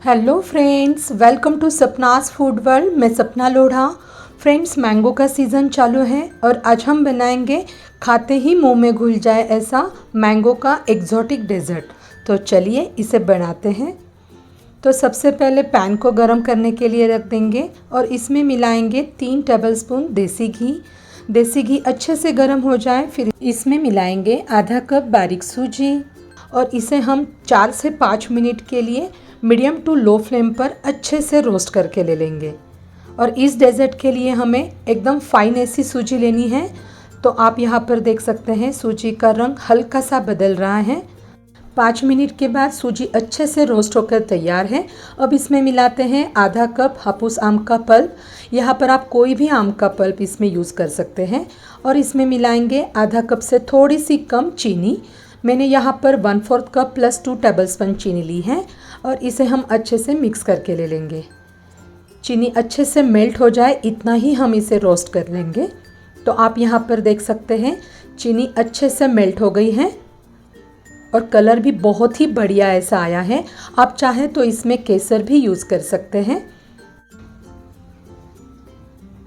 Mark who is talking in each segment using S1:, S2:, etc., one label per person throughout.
S1: Hello friends, welcome to Sapna's food world. मैं Sapna Lodha. Friends, mango का season चालू है और आज हम बनाएंगे खाते ही मुंह में घुल जाए ऐसा मैंगो का एक्जोटिक डेजर्ट। तो चलिए इसे बनाते हैं। तो सबसे पहले पैन को गरम करने के लिए रख देंगे और इसमें मिलाएंगे 3 टेबलस्पून देसी घी। देसी घी अच्छे से गर्म हो जाए फिर इसमें मिलाएंगे आधा कप बारीक सूजी और इसे हम 4 से 5 मिनट के लिए मीडियम टू लो फ्लेम पर अच्छे से रोस्ट करके ले लेंगे। और इस डेजर्ट के लिए हमें एकदम फाइन ऐसी सूजी लेनी है। तो आप यहाँ पर देख सकते हैं सूजी का रंग हल्का सा बदल रहा है। 5 मिनट के बाद सूजी अच्छे से रोस्ट होकर तैयार है। अब इसमें मिलाते हैं आधा कप हापुस आम का पल्प। यहाँ पर आप कोई भी आम का पल्प इसमें यूज़ कर सकते हैं। और इसमें मिलाएंगे आधा कप से थोड़ी सी कम चीनी। मैंने यहाँ पर 1/4 कप प्लस 2 टेबलस्पून चीनी ली है और इसे हम अच्छे से मिक्स करके ले लेंगे। चीनी अच्छे से मेल्ट हो जाए इतना ही हम इसे रोस्ट कर लेंगे। तो आप यहाँ पर देख सकते हैं चीनी अच्छे से मेल्ट हो गई है और कलर भी बहुत ही बढ़िया ऐसा आया है। आप चाहें तो इसमें केसर भी यूज़ कर सकते हैं।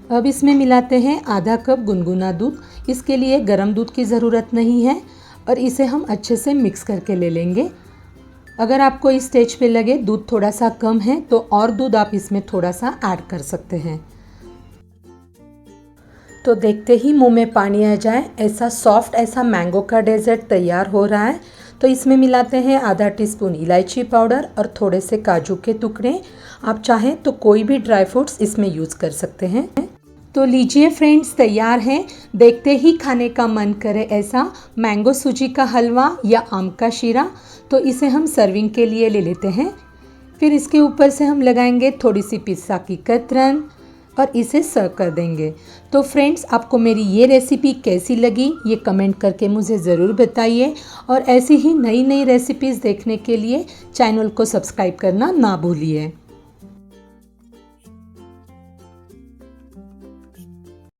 S1: अब इसमें मिलाते हैं आधा कप गुनगुना दूध। इसके लिए गर्म दूध की ज़रूरत नहीं है और इसे हम अच्छे से मिक्स करके ले लेंगे। अगर आपको इस स्टेज पे लगे दूध थोड़ा सा कम है तो और दूध आप इसमें थोड़ा सा ऐड कर सकते हैं। तो देखते ही मुंह में पानी आ जाए ऐसा सॉफ्ट ऐसा मैंगो का डेजर्ट तैयार हो रहा है। तो इसमें मिलाते हैं आधा टीस्पून इलायची पाउडर और थोड़े से काजू के टुकड़े। आप चाहें तो कोई भी ड्राई फ्रूट्स इसमें यूज़ कर सकते हैं। तो लीजिए फ्रेंड्स, तैयार है। देखते ही खाने का मन करे ऐसा मैंगो सूजी का हलवा या आम का शीरा। तो इसे हम सर्विंग के लिए ले लेते हैं। फिर इसके ऊपर से हम लगाएंगे थोड़ी सी पिस्ता की कतरन और इसे सर्व कर देंगे। तो फ्रेंड्स, आपको मेरी ये रेसिपी कैसी लगी ये कमेंट करके मुझे ज़रूर बताइए। और ऐसी ही नई नई रेसिपीज़ देखने के लिए चैनल को सब्सक्राइब करना ना भूलिए।